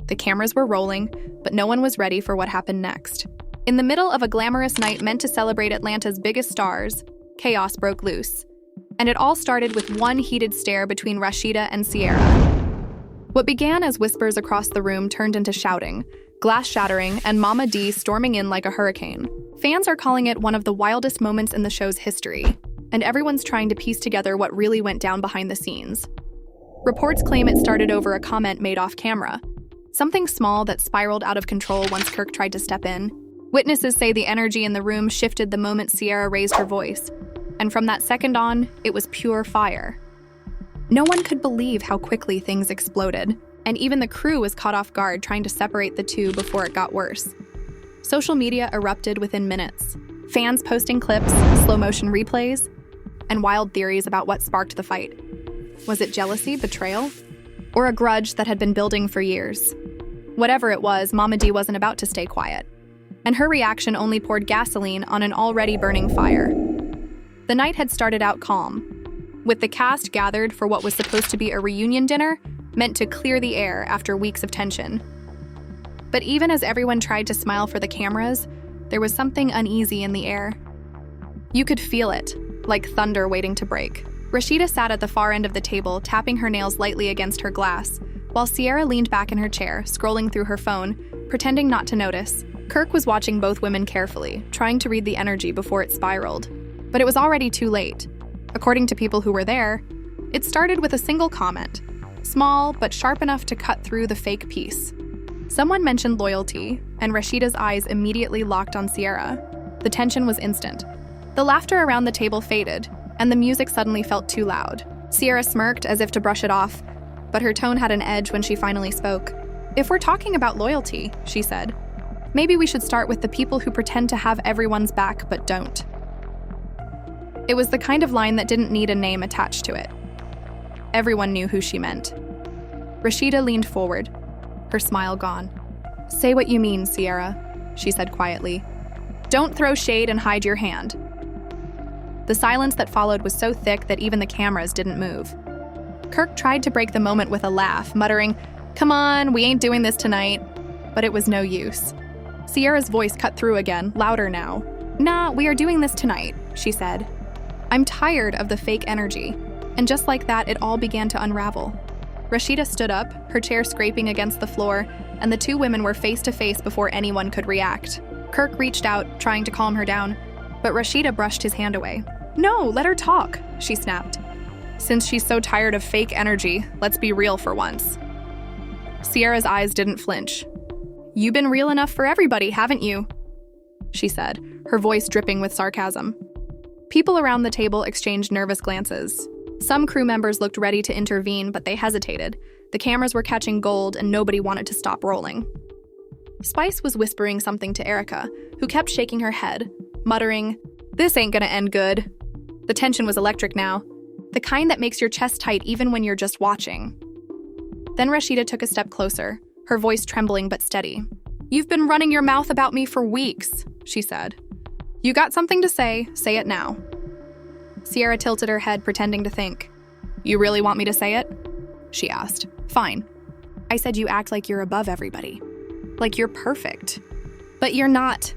The cameras were rolling, but no one was ready for what happened next. In the middle of a glamorous night meant to celebrate Atlanta's biggest stars, chaos broke loose. And it all started with one heated stare between Rasheeda and Sierra. What began as whispers across the room turned into shouting, glass shattering, and Momma Dee storming in like a hurricane. Fans are calling it one of the wildest moments in the show's history, and everyone's trying to piece together what really went down behind the scenes. Reports claim it started over a comment made off camera, something small that spiraled out of control once Kirk tried to step in. Witnesses say the energy in the room shifted the moment Sierra raised her voice, and from that second on, it was pure fire. No one could believe how quickly things exploded, and even the crew was caught off guard trying to separate the two before it got worse. Social media erupted within minutes, fans posting clips, slow-motion replays, and wild theories about what sparked the fight. Was it jealousy, betrayal, or a grudge that had been building for years? Whatever it was, Momma Dee wasn't about to stay quiet, and her reaction only poured gasoline on an already burning fire. The night had started out calm, with the cast gathered for what was supposed to be a reunion dinner meant to clear the air after weeks of tension. But even as everyone tried to smile for the cameras, there was something uneasy in the air. You could feel it, like thunder waiting to break. Rasheeda sat at the far end of the table, tapping her nails lightly against her glass, while Sierra leaned back in her chair, scrolling through her phone, pretending not to notice. Kirk was watching both women carefully, trying to read the energy before it spiraled. But it was already too late. According to people who were there, it started with a single comment, small but sharp enough to cut through the fake peace. Someone mentioned loyalty, and Rasheeda's eyes immediately locked on Sierra. The tension was instant. The laughter around the table faded, and the music suddenly felt too loud. Sierra smirked as if to brush it off, but her tone had an edge when she finally spoke. "If we're talking about loyalty," she said, "maybe we should start with the people who pretend to have everyone's back but don't." It was the kind of line that didn't need a name attached to it. Everyone knew who she meant. Rasheeda leaned forward, her smile gone. "Say what you mean, Sierra," she said quietly. "Don't throw shade and hide your hand." The silence that followed was so thick that even the cameras didn't move. Kirk tried to break the moment with a laugh, muttering, "Come on, we ain't doing this tonight." But it was no use. Sierra's voice cut through again, louder now. "Nah, we are doing this tonight," she said. "I'm tired of the fake energy." And just like that, it all began to unravel. Rasheeda stood up, her chair scraping against the floor, and the two women were face to face before anyone could react. Kirk reached out, trying to calm her down, but Rasheeda brushed his hand away. "No, let her talk," she snapped. "Since she's so tired of fake energy, let's be real for once." Sierra's eyes didn't flinch. "You've been real enough for everybody, haven't you?" she said, her voice dripping with sarcasm. People around the table exchanged nervous glances. Some crew members looked ready to intervene, but they hesitated. The cameras were catching gold, and nobody wanted to stop rolling. Spice was whispering something to Erica, who kept shaking her head, muttering, "This ain't gonna end good." The tension was electric now, the kind that makes your chest tight even when you're just watching. Then Rasheeda took a step closer, her voice trembling but steady. "You've been running your mouth about me for weeks," she said. "You got something to say it now." Sierra tilted her head, pretending to think. "You really want me to say it?" she asked. "Fine. I said you act like you're above everybody. Like you're perfect. But you're not.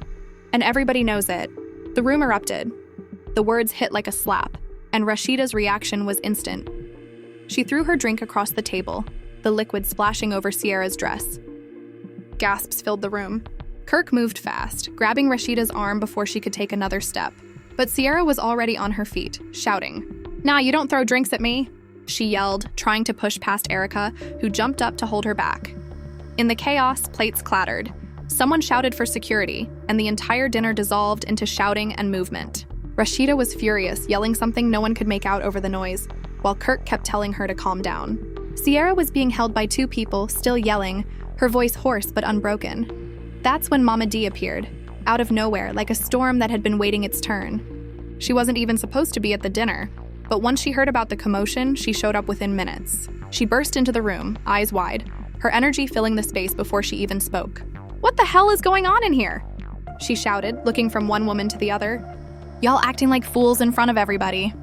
And everybody knows it." The room erupted. The words hit like a slap, and Rasheeda's reaction was instant. She threw her drink across the table, the liquid splashing over Sierra's dress. Gasps filled the room. Kirk moved fast, grabbing Rasheeda's arm before she could take another step. But Sierra was already on her feet, shouting, "Nah, you don't throw drinks at me," she yelled, trying to push past Erica, who jumped up to hold her back. In the chaos, plates clattered. Someone shouted for security, and the entire dinner dissolved into shouting and movement. Rasheeda was furious, yelling something no one could make out over the noise, while Kirk kept telling her to calm down. Sierra was being held by two people, still yelling, her voice hoarse but unbroken. That's when Momma Dee appeared, out of nowhere, like a storm that had been waiting its turn. She wasn't even supposed to be at the dinner, but once she heard about the commotion, she showed up within minutes. She burst into the room, eyes wide, her energy filling the space before she even spoke. "What the hell is going on in here?" she shouted, looking from one woman to the other. "Y'all acting like fools in front of everybody."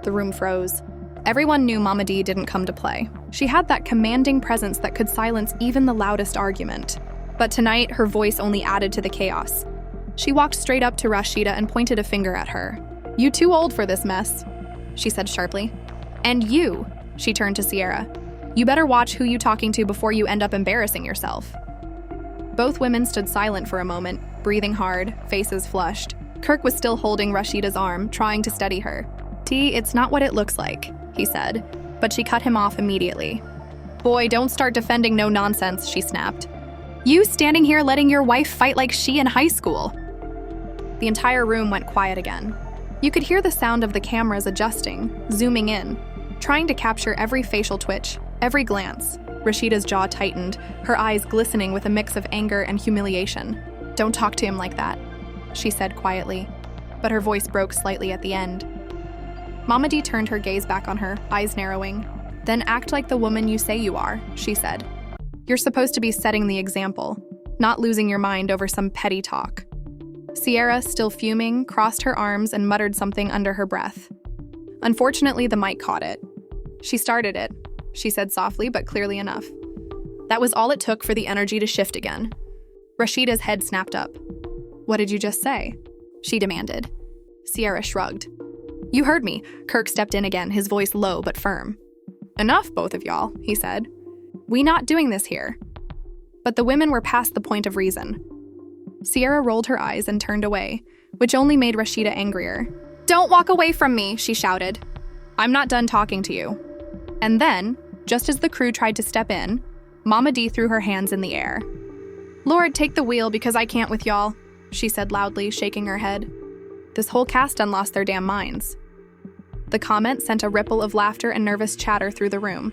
The room froze. Everyone knew Momma Dee didn't come to play. She had that commanding presence that could silence even the loudest argument. But tonight, her voice only added to the chaos. She walked straight up to Rasheeda and pointed a finger at her. "You too old for this mess," she said sharply. "And you," she turned to Sierra. "You better watch who you talking to before you end up embarrassing yourself." Both women stood silent for a moment, breathing hard, faces flushed. Kirk was still holding Rasheeda's arm, trying to steady her. "T, it's not what it looks like," he said, but she cut him off immediately. "Boy, don't start defending no nonsense," she snapped. "You standing here letting your wife fight like she in high school." The entire room went quiet again. You could hear the sound of the cameras adjusting, zooming in, trying to capture every facial twitch, every glance. Rasheeda's jaw tightened, her eyes glistening with a mix of anger and humiliation. "Don't talk to him like that," she said quietly, but her voice broke slightly at the end. Momma Dee turned her gaze back on her, eyes narrowing. "Then act like the woman you say you are," she said. "You're supposed to be setting the example, not losing your mind over some petty talk." Sierra, still fuming, crossed her arms and muttered something under her breath. Unfortunately, the mic caught it. "She started it," she said softly but clearly enough. That was all it took for the energy to shift again. Rasheeda's head snapped up. "What did you just say?" she demanded. Sierra shrugged. "You heard me." Kirk stepped in again, his voice low but firm. "Enough, both of y'all," he said. "We not doing this here." But the women were past the point of reason. Sierra rolled her eyes and turned away, which only made Rasheeda angrier. "Don't walk away from me," she shouted. "I'm not done talking to you." And then, just as the crew tried to step in, Momma Dee threw her hands in the air. "Lord, take the wheel because I can't with y'all," she said loudly, shaking her head. This whole cast done lost their damn minds. The comment sent a ripple of laughter and nervous chatter through the room,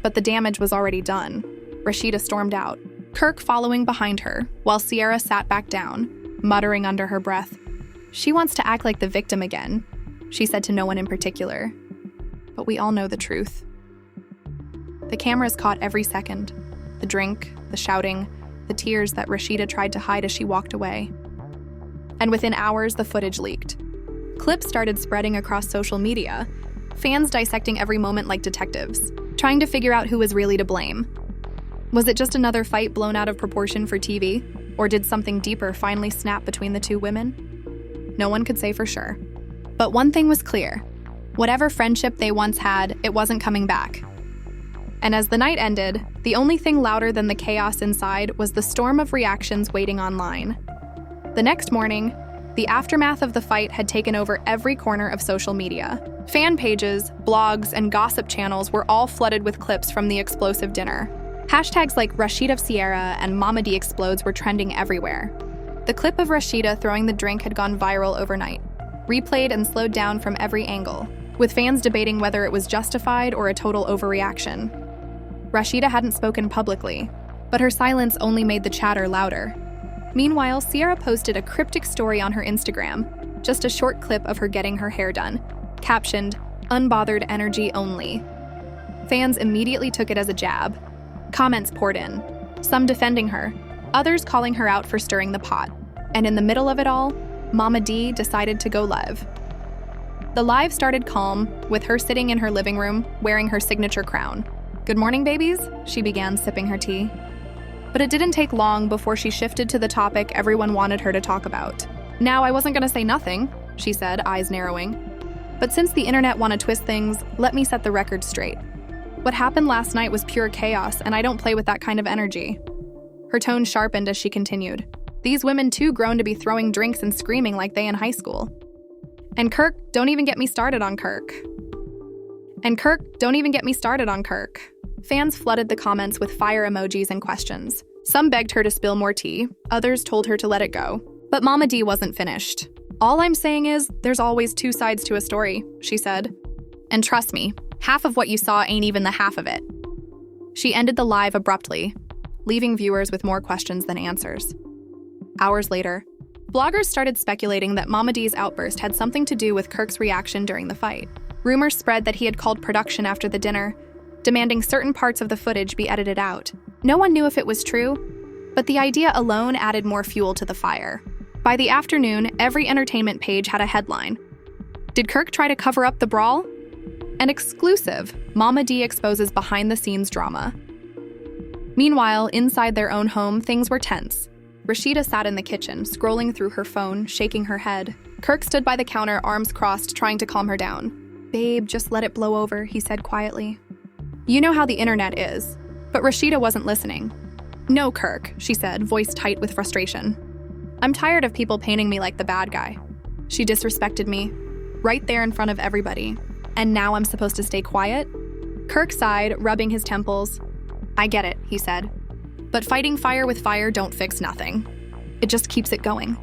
but the damage was already done. Rasheeda stormed out, Kirk following behind her, while Sierra sat back down, muttering under her breath. "She wants to act like the victim again," she said to no one in particular. But we all know the truth. The cameras caught every second. The drink, the shouting, the tears that Rasheeda tried to hide as she walked away. And within hours, the footage leaked. Clips started spreading across social media, fans dissecting every moment like detectives, trying to figure out who was really to blame. Was it just another fight blown out of proportion for TV, or did something deeper finally snap between the two women? No one could say for sure. But one thing was clear. Whatever friendship they once had, it wasn't coming back. And as the night ended, the only thing louder than the chaos inside was the storm of reactions waiting online. The next morning, the aftermath of the fight had taken over every corner of social media. Fan pages, blogs, and gossip channels were all flooded with clips from the explosive dinner. Hashtags like Rasheeda Sierra and Momma Dee explodes were trending everywhere. The clip of Rasheeda throwing the drink had gone viral overnight, replayed and slowed down from every angle, with fans debating whether it was justified or a total overreaction. Rasheeda hadn't spoken publicly, but her silence only made the chatter louder. Meanwhile, Sierra posted a cryptic story on her Instagram, just a short clip of her getting her hair done, captioned, "Unbothered energy only." Fans immediately took it as a jab. Comments poured in, some defending her, others calling her out for stirring the pot. And in the middle of it all, Momma Dee decided to go live. The live started calm, with her sitting in her living room, wearing her signature crown. "Good morning, babies," she began, sipping her tea. But it didn't take long before she shifted to the topic everyone wanted her to talk about. "Now, I wasn't going to say nothing," she said, eyes narrowing. "But since the internet want to twist things, let me set the record straight. What happened last night was pure chaos, and I don't play with that kind of energy." Her tone sharpened as she continued. "These women too grown to be throwing drinks and screaming like they in high school. And Kirk, don't even get me started on Kirk. Fans flooded the comments with fire emojis and questions. Some begged her to spill more tea, others told her to let it go. But Momma Dee wasn't finished. "All I'm saying is, there's always two sides to a story," she said. "And trust me, half of what you saw ain't even the half of it." She ended the live abruptly, leaving viewers with more questions than answers. Hours later, bloggers started speculating that Momma Dee's outburst had something to do with Kirk's reaction during the fight. Rumors spread that he had called production after the dinner, demanding certain parts of the footage be edited out. No one knew if it was true, but the idea alone added more fuel to the fire. By the afternoon, every entertainment page had a headline. Did Kirk try to cover up the brawl? An exclusive, Momma Dee exposes behind-the-scenes drama. Meanwhile, inside their own home, things were tense. Rasheeda sat in the kitchen, scrolling through her phone, shaking her head. Kirk stood by the counter, arms crossed, trying to calm her down. "Babe, just let it blow over," he said quietly. "You know how the internet is." But Rasheeda wasn't listening. "No, Kirk," she said, voice tight with frustration. "I'm tired of people painting me like the bad guy. She disrespected me, right there in front of everybody. And now I'm supposed to stay quiet?" Kirk sighed, rubbing his temples. "I get it," he said. "But fighting fire with fire don't fix nothing. It just keeps it going."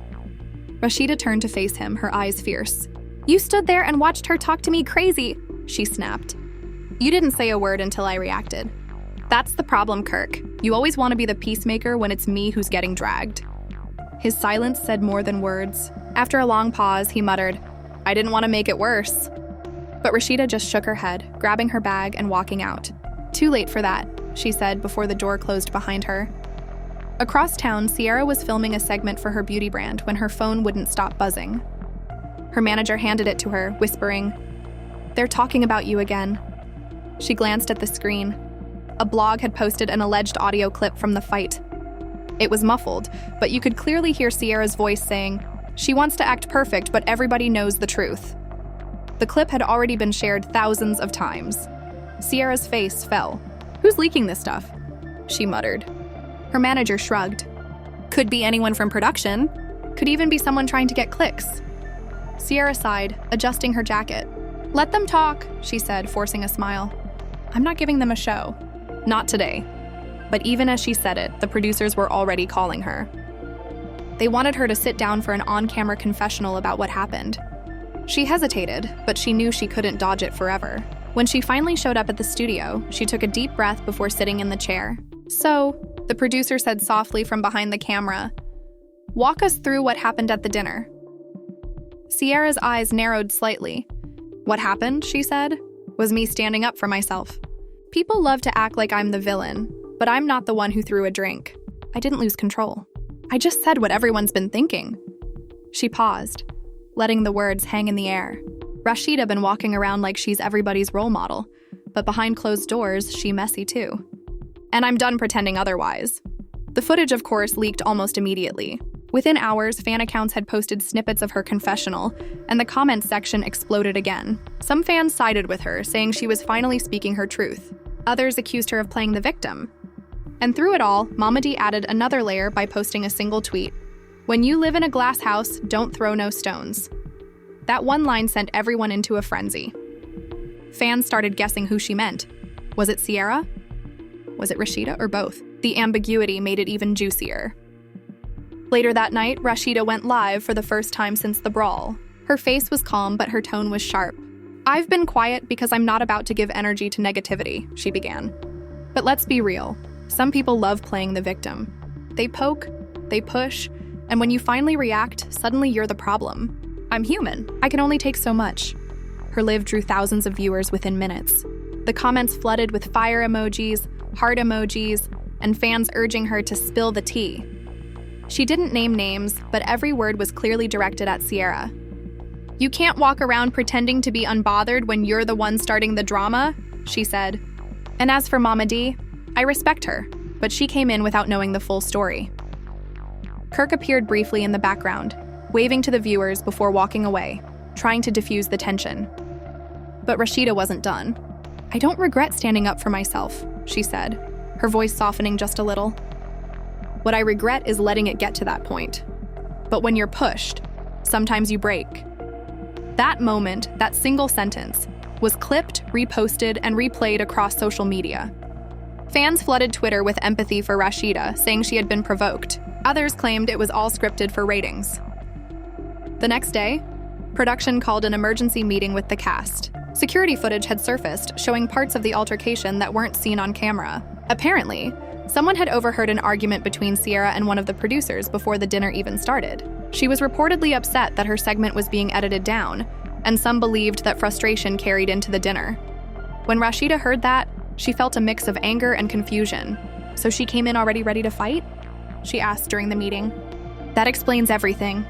Rasheeda turned to face him, her eyes fierce. "You stood there and watched her talk to me crazy," she snapped. "You didn't say a word until I reacted. That's the problem, Kirk. You always want to be the peacemaker when it's me who's getting dragged." His silence said more than words. After a long pause, he muttered, "I didn't want to make it worse." But Rasheeda just shook her head, grabbing her bag and walking out. "Too late for that," she said before the door closed behind her. Across town, Sierra was filming a segment for her beauty brand when her phone wouldn't stop buzzing. Her manager handed it to her, whispering, "They're talking about you again." She glanced at the screen. A blog had posted an alleged audio clip from the fight. It was muffled, but you could clearly hear Sierra's voice saying, "She wants to act perfect, but everybody knows the truth." The clip had already been shared thousands of times. Sierra's face fell. "Who's leaking this stuff?" she muttered. Her manager shrugged. "Could be anyone from production. Could even be someone trying to get clicks." Sierra sighed, adjusting her jacket. "Let them talk," she said, forcing a smile. "I'm not giving them a show. Not today." But even as she said it, the producers were already calling her. They wanted her to sit down for an on-camera confessional about what happened. She hesitated, but she knew she couldn't dodge it forever. When she finally showed up at the studio, she took a deep breath before sitting in the chair. "So," the producer said softly from behind the camera, "walk us through what happened at the dinner." Sierra's eyes narrowed slightly. "What happened," she said, "was me standing up for myself. People love to act like I'm the villain, but I'm not the one who threw a drink. I didn't lose control. I just said what everyone's been thinking." She paused, letting the words hang in the air. Rasheeda been walking around like she's everybody's role model, but behind closed doors, she messy too. "And I'm done pretending otherwise." The footage, of course, leaked almost immediately. Within hours, fan accounts had posted snippets of her confessional, and the comments section exploded again. Some fans sided with her, saying she was finally speaking her truth. Others accused her of playing the victim. And through it all, Momma Dee added another layer by posting a single tweet. "When you live in a glass house, don't throw no stones." That one line sent everyone into a frenzy. Fans started guessing who she meant. Was it Sierra? Was it Rasheeda, or both? The ambiguity made it even juicier. Later that night, Rasheeda went live for the first time since the Brawl. Her face was calm, but her tone was sharp. "I've been quiet because I'm not about to give energy to negativity," she began. "But let's be real. Some people love playing the victim. They poke, they push, and when you finally react, suddenly you're the problem. I'm human. I can only take so much." Her live drew thousands of viewers within minutes. The comments flooded with fire emojis, heart emojis, and fans urging her to spill the tea. She didn't name names, but every word was clearly directed at Sierra. "You can't walk around pretending to be unbothered when you're the one starting the drama," she said. And as for Momma Dee, I respect her, but she came in without knowing the full story. Kirk appeared briefly in the background, waving to the viewers before walking away, trying to diffuse the tension. But Rasheeda wasn't done. "I don't regret standing up for myself," she said, her voice softening just a little. "What I regret is letting it get to that point. But when you're pushed, sometimes you break." That moment, that single sentence, was clipped, reposted, and replayed across social media. Fans flooded Twitter with empathy for Rasheeda, saying she had been provoked. Others claimed it was all scripted for ratings. The next day, production called an emergency meeting with the cast. Security footage had surfaced, showing parts of the altercation that weren't seen on camera. Apparently, someone had overheard an argument between Sierra and one of the producers before the dinner even started. She was reportedly upset that her segment was being edited down, and some believed that frustration carried into the dinner. When Rasheeda heard that, she felt a mix of anger and confusion. "So she came in already ready to fight?" she asked during the meeting. "That explains everything."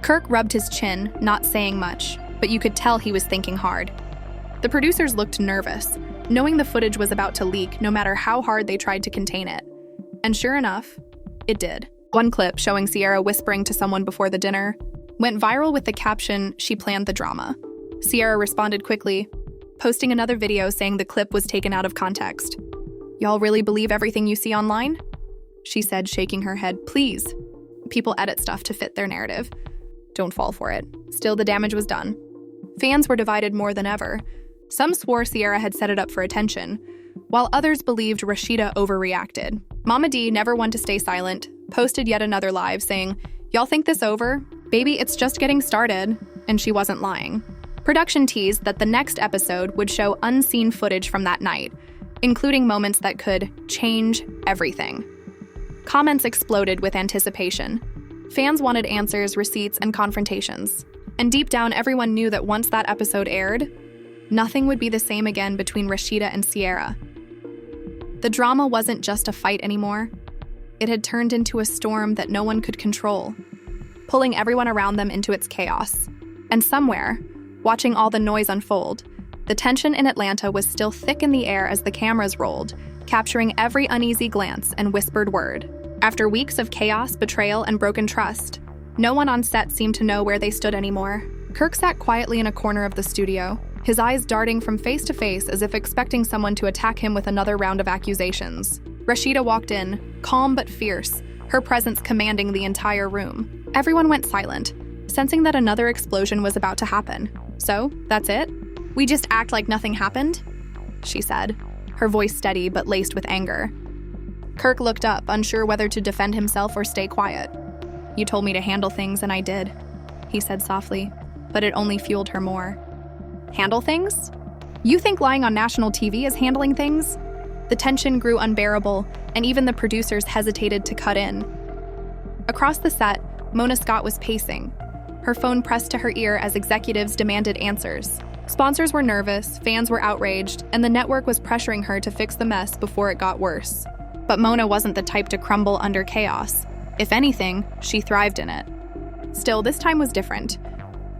Kirk rubbed his chin, not saying much, but you could tell he was thinking hard. The producers looked nervous, knowing the footage was about to leak no matter how hard they tried to contain it. And sure enough, it did. One clip showing Sierra whispering to someone before the dinner went viral with the caption, "She planned the drama." Sierra responded quickly, posting another video saying the clip was taken out of context. "Y'all really believe everything you see online?" she said, shaking her head. "Please. People edit stuff to fit their narrative. Don't fall for it." Still, the damage was done. Fans were divided more than ever. Some swore Sierra had set it up for attention, while others believed Rasheeda overreacted. Momma Dee, never one to stay silent, posted yet another live saying, "Y'all think this over? Baby, it's just getting started." And she wasn't lying. Production teased that the next episode would show unseen footage from that night, including moments that could change everything. Comments exploded with anticipation. Fans wanted answers, receipts, and confrontations. And deep down, everyone knew that once that episode aired, nothing would be the same again between Rasheeda and Sierra. The drama wasn't just a fight anymore. It had turned into a storm that no one could control, pulling everyone around them into its chaos. And somewhere, watching all the noise unfold, the tension in Atlanta was still thick in the air as the cameras rolled, capturing every uneasy glance and whispered word. After weeks of chaos, betrayal, and broken trust, no one on set seemed to know where they stood anymore. Kirk sat quietly in a corner of the studio, his eyes darting from face to face as if expecting someone to attack him with another round of accusations. Rasheeda walked in, calm but fierce, her presence commanding the entire room. Everyone went silent, sensing that another explosion was about to happen. "So, that's it? We just act like nothing happened?" she said, her voice steady but laced with anger. Kirk looked up, unsure whether to defend himself or stay quiet. "You told me to handle things, and I did," he said softly, but it only fueled her more. "Handle things? You think lying on national TV is handling things?" The tension grew unbearable, and even the producers hesitated to cut in. Across the set, Mona Scott was pacing, her phone pressed to her ear as executives demanded answers. Sponsors were nervous, fans were outraged, and the network was pressuring her to fix the mess before it got worse. But Mona wasn't the type to crumble under chaos. If anything, she thrived in it. Still, this time was different.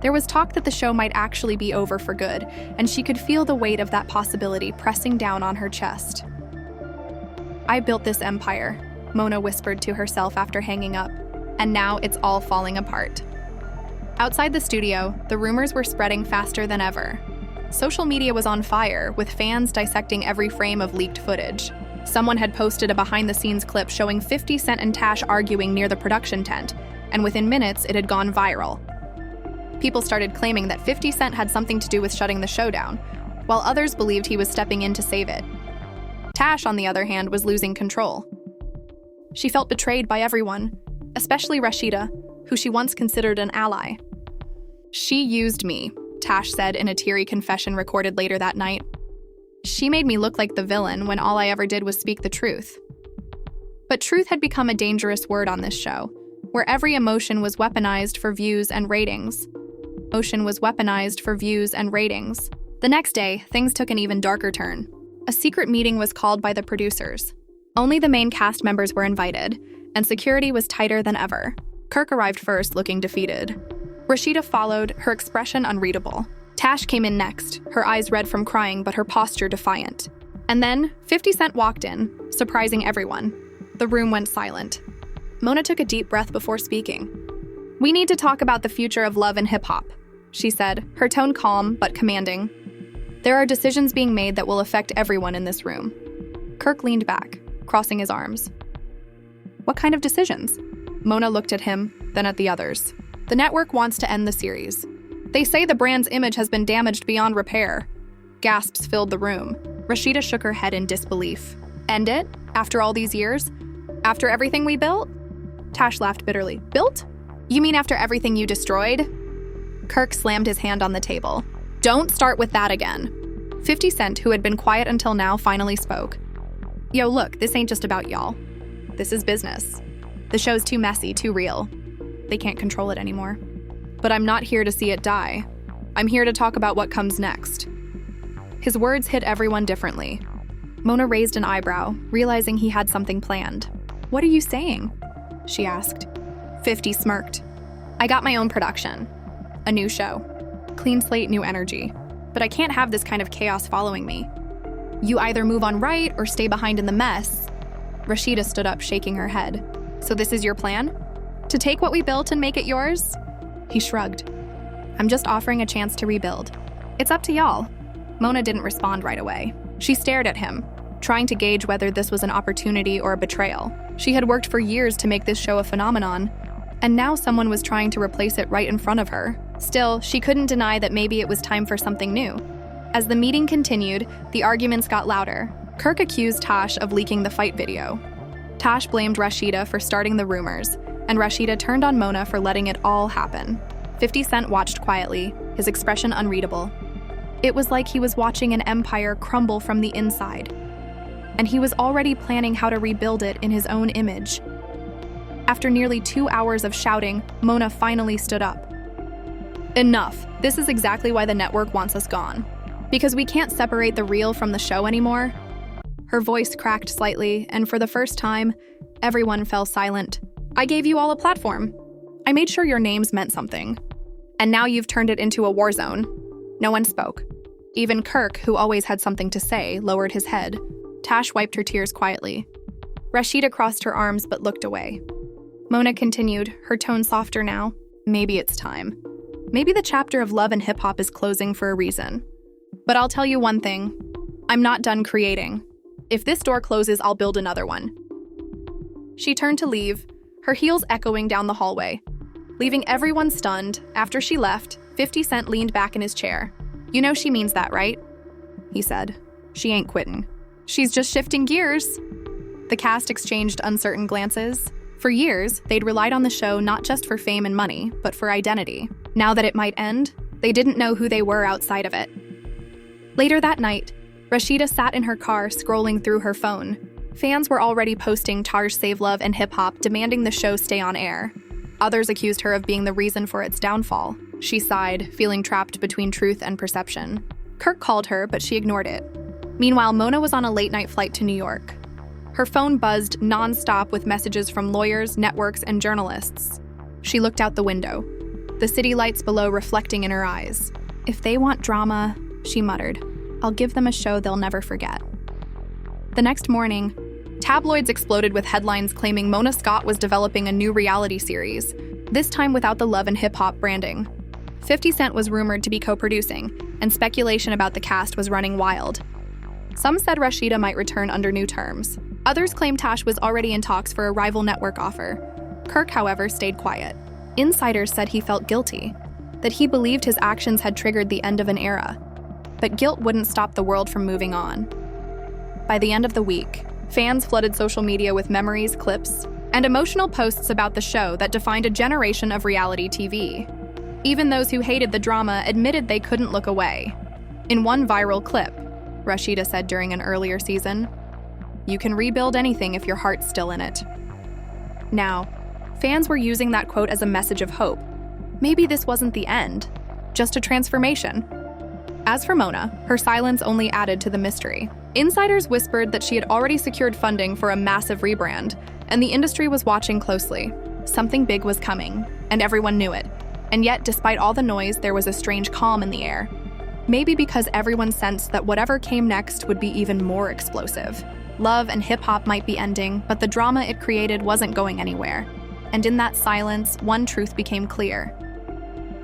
There was talk that the show might actually be over for good, and she could feel the weight of that possibility pressing down on her chest. "I built this empire," Mona whispered to herself after hanging up, "and now it's all falling apart." Outside the studio, the rumors were spreading faster than ever. Social media was on fire, with fans dissecting every frame of leaked footage. Someone had posted a behind-the-scenes clip showing 50 Cent and Tash arguing near the production tent, and within minutes, it had gone viral. People started claiming that 50 Cent had something to do with shutting the show down, while others believed he was stepping in to save it. Tash, on the other hand, was losing control. She felt betrayed by everyone, especially Rasheeda, who she once considered an ally. "She used me," Tash said in a teary confession recorded later that night. "She made me look like the villain when all I ever did was speak the truth." But truth had become a dangerous word on this show, where every emotion was weaponized for views and ratings. The next day, things took an even darker turn. A secret meeting was called by the producers. Only the main cast members were invited, and security was tighter than ever. Kirk arrived first, looking defeated. Rasheeda followed, her expression unreadable. Tash came in next, her eyes red from crying but her posture defiant. And then, 50 Cent walked in, surprising everyone. The room went silent. Mona took a deep breath before speaking. "We need to talk about the future of love and hip-hop," she said, her tone calm but commanding. "There are decisions being made that will affect everyone in this room." Kirk leaned back, crossing his arms. "What kind of decisions?" Mona looked at him, then at the others. "The network wants to end the series. They say the brand's image has been damaged beyond repair." Gasps filled the room. Rasheeda shook her head in disbelief. "End it? After all these years? After everything we built?" Tash laughed bitterly. "Built? You mean after everything you destroyed?" Kirk slammed his hand on the table. "Don't start with that again." 50 Cent, who had been quiet until now, finally spoke. "Yo, look, this ain't just about y'all. This is business. The show's too messy, too real. They can't control it anymore. But I'm not here to see it die. I'm here to talk about what comes next." His words hit everyone differently. Mona raised an eyebrow, realizing he had something planned. "What are you saying?" she asked. 50 smirked. "I got my own production. A new show. Clean slate, new energy. but I can't have this kind of chaos following me. You either move on right or stay behind in the mess. Rasheeda stood up, shaking her head. So this is your plan? To take what we built and make it yours? He shrugged. I'm just offering a chance to rebuild. It's up to y'all. Mona didn't respond right away. She stared at him, trying to gauge whether this was an opportunity or a betrayal. She had worked for years to make this show a phenomenon, and now someone was trying to replace it right in front of her. Still, she couldn't deny that maybe it was time for something new. As the meeting continued, the arguments got louder. Kirk accused Tash of leaking the fight video. Tash blamed Rasheeda for starting the rumors, and Rasheeda turned on Mona for letting it all happen. 50 Cent watched quietly, his expression unreadable. It was like he was watching an empire crumble from the inside, and he was already planning how to rebuild it in his own image. After nearly 2 hours of shouting, Mona finally stood up. Enough. This is exactly why the network wants us gone. Because we can't separate the real from the show anymore. Her voice cracked slightly, and for the first time, everyone fell silent. I gave you all a platform. I made sure your names meant something. And now you've turned it into a war zone. No one spoke. Even Kirk, who always had something to say, lowered his head. Tash wiped her tears quietly. Rasheeda crossed her arms but looked away. Mona continued, her tone softer now. Maybe it's time. Maybe the chapter of love and hip-hop is closing for a reason. But I'll tell you one thing. I'm not done creating. If this door closes, I'll build another one. She turned to leave, her heels echoing down the hallway. Leaving everyone stunned, after she left, 50 Cent leaned back in his chair. You know she means that, right? He said. She ain't quitting. She's just shifting gears. The cast exchanged uncertain glances. For years, they'd relied on the show not just for fame and money, but for identity. Now that it might end, they didn't know who they were outside of it. Later that night, Rasheeda sat in her car scrolling through her phone. Fans were already posting Taj Save Love and Hip Hop, demanding the show stay on air. Others accused her of being the reason for its downfall. She sighed, feeling trapped between truth and perception. Kirk called her, but she ignored it. Meanwhile, Mona was on a late-night flight to New York. Her phone buzzed non-stop with messages from lawyers, networks, and journalists. She looked out the window, the city lights below reflecting in her eyes. If they want drama, she muttered, I'll give them a show they'll never forget. The next morning, tabloids exploded with headlines claiming Mona Scott was developing a new reality series, this time without the love and hip-hop branding. 50 Cent was rumored to be co-producing, and speculation about the cast was running wild. Some said Rasheeda might return under new terms. Others claimed Tash was already in talks for a rival network offer. Kirk, however, stayed quiet. Insiders said he felt guilty, that he believed his actions had triggered the end of an era. But guilt wouldn't stop the world from moving on. By the end of the week, fans flooded social media with memories, clips, and emotional posts about the show that defined a generation of reality TV. Even those who hated the drama admitted they couldn't look away. In one viral clip, Rasheeda said during an earlier season, "You can rebuild anything if your heart's still in it." Now, fans were using that quote as a message of hope. Maybe this wasn't the end, just a transformation. As for Mona, her silence only added to the mystery. Insiders whispered that she had already secured funding for a massive rebrand, and the industry was watching closely. Something big was coming, and everyone knew it. And yet, despite all the noise, there was a strange calm in the air. Maybe because everyone sensed that whatever came next would be even more explosive. Love and hip-hop might be ending, but the drama it created wasn't going anywhere. And in that silence, one truth became clear.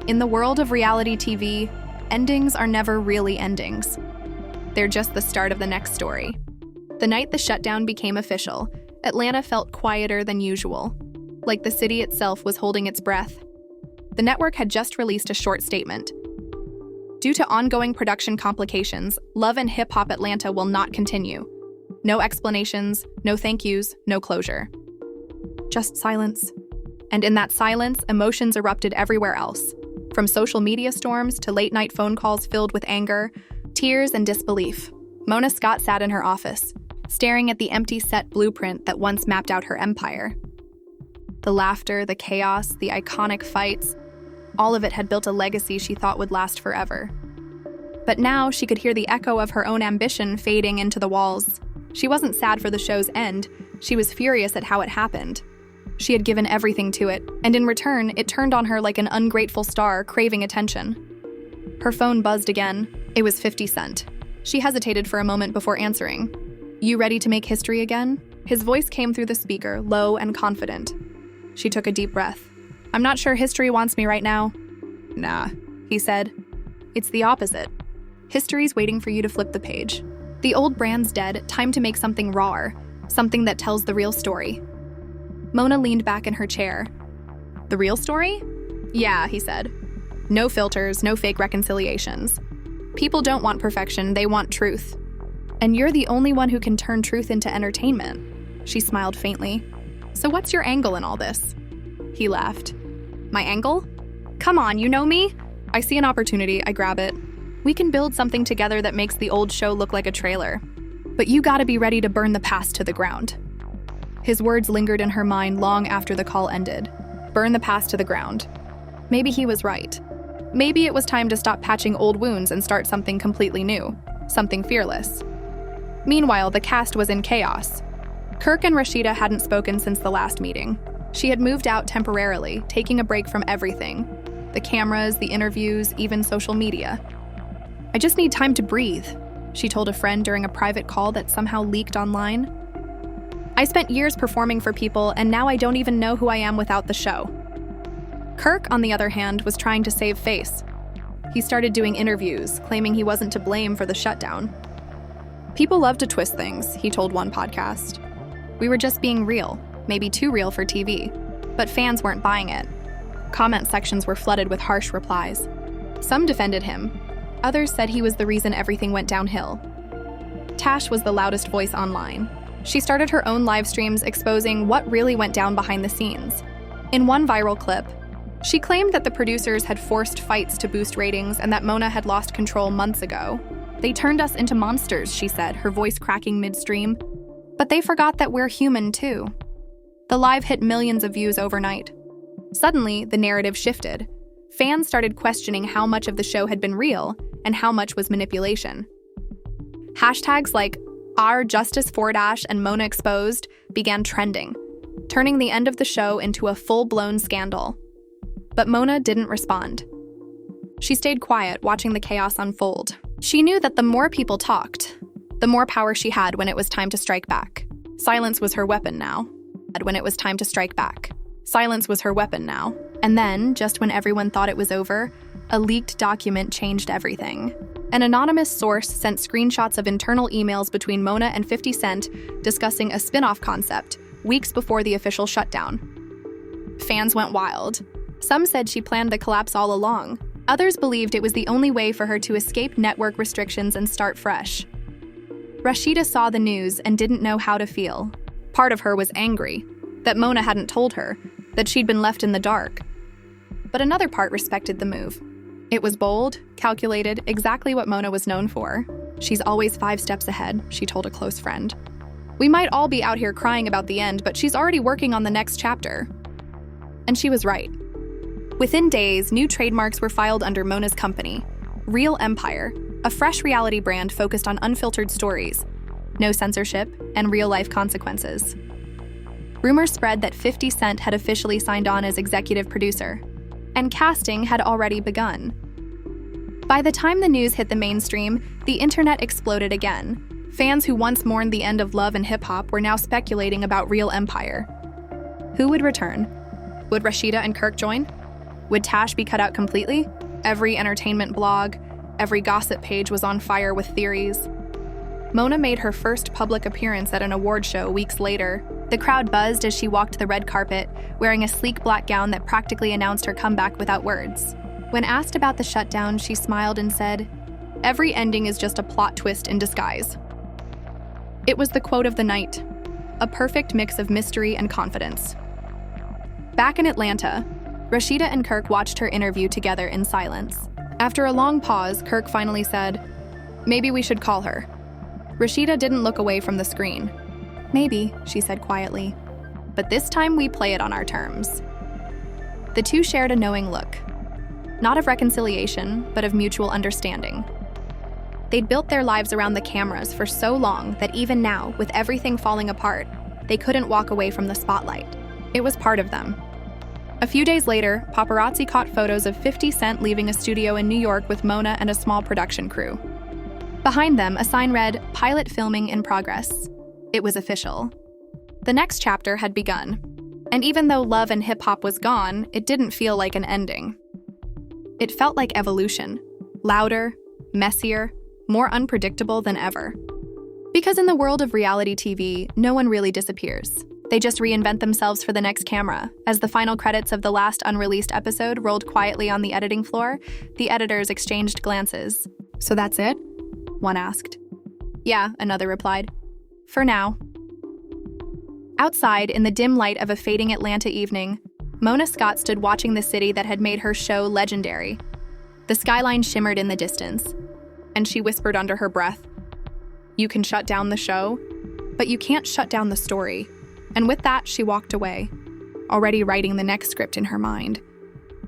In the world of reality TV, endings are never really endings. They're just the start of the next story. The night the shutdown became official, Atlanta felt quieter than usual, like the city itself was holding its breath. The network had just released a short statement. Due to ongoing production complications, Love and Hip Hop Atlanta will not continue. No explanations, no thank yous, no closure. Just silence. And in that silence, emotions erupted everywhere else. From social media storms to late-night phone calls filled with anger, tears, and disbelief. Mona Scott sat in her office, staring at the empty set blueprint that once mapped out her empire. The laughter, the chaos, the iconic fights, all of it had built a legacy she thought would last forever. But now she could hear the echo of her own ambition fading into the walls. She wasn't sad for the show's end, she was furious at how it happened. She had given everything to it, and in return, it turned on her like an ungrateful star craving attention. Her phone buzzed again, It was 50 Cent. She hesitated for a moment before answering. "You ready to make history again?" His voice came through the speaker, low and confident. She took a deep breath. "I'm not sure history wants me right now." "Nah," he said. "It's the opposite. History's waiting for you to flip the page. The old brand's dead, time to make something rawer, something that tells the real story." Mona leaned back in her chair. "The real story?" "Yeah," he said. "No filters, no fake reconciliations. People don't want perfection, they want truth. And you're the only one who can turn truth into entertainment." She smiled faintly. "So what's your angle in all this?" He laughed. "My angle? Come on, you know me. I see an opportunity, I grab it. We can build something together that makes the old show look like a trailer. But you gotta be ready to burn the past to the ground." His words lingered in her mind long after the call ended. Burn the past to the ground. Maybe he was right. Maybe it was time to stop patching old wounds and start something completely new, something fearless. Meanwhile, the cast was in chaos. Kirk and Rasheeda hadn't spoken since the last meeting. She had moved out temporarily, taking a break from everything. The cameras, the interviews, even social media. "I just need time to breathe," she told a friend during a private call that somehow leaked online. "I spent years performing for people, and now I don't even know who I am without the show." Kirk, on the other hand, was trying to save face. He started doing interviews, claiming he wasn't to blame for the shutdown. "People love to twist things," he told one podcast. "We were just being real, maybe too real for TV. But fans weren't buying it." Comment sections were flooded with harsh replies. Some defended him. Others said he was the reason everything went downhill. Tash was the loudest voice online. She started her own live streams exposing what really went down behind the scenes. In one viral clip, she claimed that the producers had forced fights to boost ratings and that Mona had lost control months ago. "They turned us into monsters," she said, her voice cracking midstream. "But they forgot that we're human too." The live hit millions of views overnight. Suddenly, the narrative shifted. Fans started questioning how much of the show had been real and how much was manipulation. Hashtags like #RJustice4- and Mona Exposed began trending, turning the end of the show into a full-blown scandal. But Mona didn't respond. She stayed quiet, watching the chaos unfold. She knew that the more people talked, the more power she had when it was time to strike back. Silence was her weapon now. When it was time to strike back. Silence was her weapon now. And then, just when everyone thought it was over, a leaked document changed everything. An anonymous source sent screenshots of internal emails between Mona and 50 Cent discussing a spin-off concept, weeks before the official shutdown. Fans went wild. Some said she planned the collapse all along. Others believed it was the only way for her to escape network restrictions and start fresh. Rasheeda saw the news and didn't know how to feel. Part of her was angry that Mona hadn't told her, that she'd been left in the dark. But another part respected the move. It was bold, calculated, exactly what Mona was known for. "She's always 5 steps ahead," she told a close friend. "We might all be out here crying about the end, but she's already working on the next chapter." And she was right. Within days, new trademarks were filed under Mona's company, Real Empire, a fresh reality brand focused on unfiltered stories, no censorship, and real-life consequences. Rumors spread that 50 Cent had officially signed on as executive producer, and casting had already begun. By the time the news hit the mainstream, the internet exploded again. Fans who once mourned the end of love and hip-hop were now speculating about Real Empire. Who would return? Would Rasheeda and Kirk join? Would Tash be cut out completely? Every entertainment blog, every gossip page was on fire with theories. Mona made her first public appearance at an award show weeks later. The crowd buzzed as she walked the red carpet, wearing a sleek black gown that practically announced her comeback without words. When asked about the shutdown, she smiled and said, "Every ending is just a plot twist in disguise." It was the quote of the night, a perfect mix of mystery and confidence. Back in Atlanta, Rasheeda and Kirk watched her interview together in silence. After a long pause, Kirk finally said, "Maybe we should call her." Rasheeda didn't look away from the screen. "Maybe," she said quietly. "But this time we play it on our terms." The two shared a knowing look. Not of reconciliation, but of mutual understanding. They'd built their lives around the cameras for so long that even now, with everything falling apart, they couldn't walk away from the spotlight. It was part of them. A few days later, paparazzi caught photos of 50 Cent leaving a studio in New York with Mona and a small production crew. Behind them, a sign read, "Pilot filming in progress." It was official. The next chapter had begun. And even though love and hip-hop was gone, it didn't feel like an ending. It felt like evolution. Louder, messier, more unpredictable than ever. Because in the world of reality TV, no one really disappears. They just reinvent themselves for the next camera. As the final credits of the last unreleased episode rolled quietly on the editing floor, the editors exchanged glances. "So that's it?" one asked. "Yeah," another replied. "For now." Outside, in the dim light of a fading Atlanta evening, Mona Scott stood watching the city that had made her show legendary. The skyline shimmered in the distance, and she whispered under her breath, "You can shut down the show, but you can't shut down the story." And with that, she walked away, already writing the next script in her mind.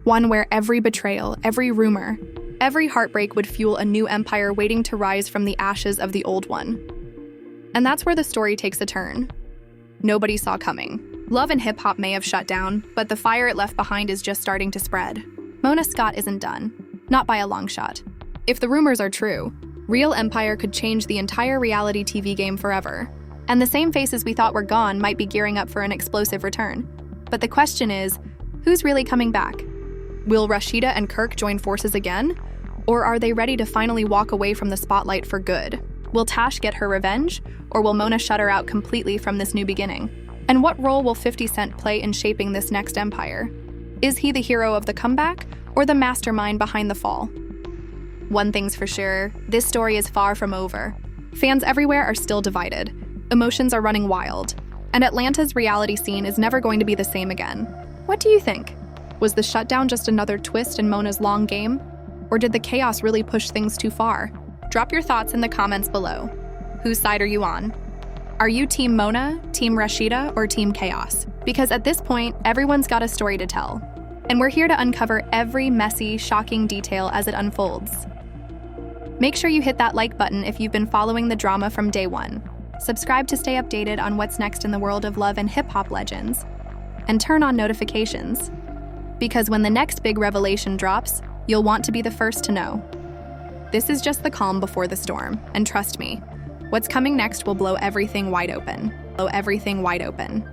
One where every betrayal, every rumor, every heartbreak would fuel a new empire waiting to rise from the ashes of the old one. And that's where the story takes a turn. Nobody saw coming. Love and hip-hop may have shut down, but the fire it left behind is just starting to spread. Mona Scott isn't done. Not by a long shot. If the rumors are true, Real Empire could change the entire reality TV game forever. And the same faces we thought were gone might be gearing up for an explosive return. But the question is, who's really coming back? Will Rasheeda and Kirk join forces again? Or are they ready to finally walk away from the spotlight for good? Will Tash get her revenge? Or will Mona shut her out completely from this new beginning? And what role will 50 Cent play in shaping this next empire? Is he the hero of the comeback, or the mastermind behind the fall? One thing's for sure, this story is far from over. Fans everywhere are still divided. Emotions are running wild. And Atlanta's reality scene is never going to be the same again. What do you think? Was the shutdown just another twist in Mona's long game? Or did the chaos really push things too far? Drop your thoughts in the comments below. Whose side are you on? Are you Team Mona, Team Rasheeda, or Team Chaos? Because at this point, everyone's got a story to tell. And we're here to uncover every messy, shocking detail as it unfolds. Make sure you hit that like button if you've been following the drama from day one. Subscribe to stay updated on what's next in the world of love and hip-hop legends. And turn on notifications. Because when the next big revelation drops, you'll want to be the first to know. This is just the calm before the storm, and trust me, what's coming next will blow everything wide open. Blow everything wide open.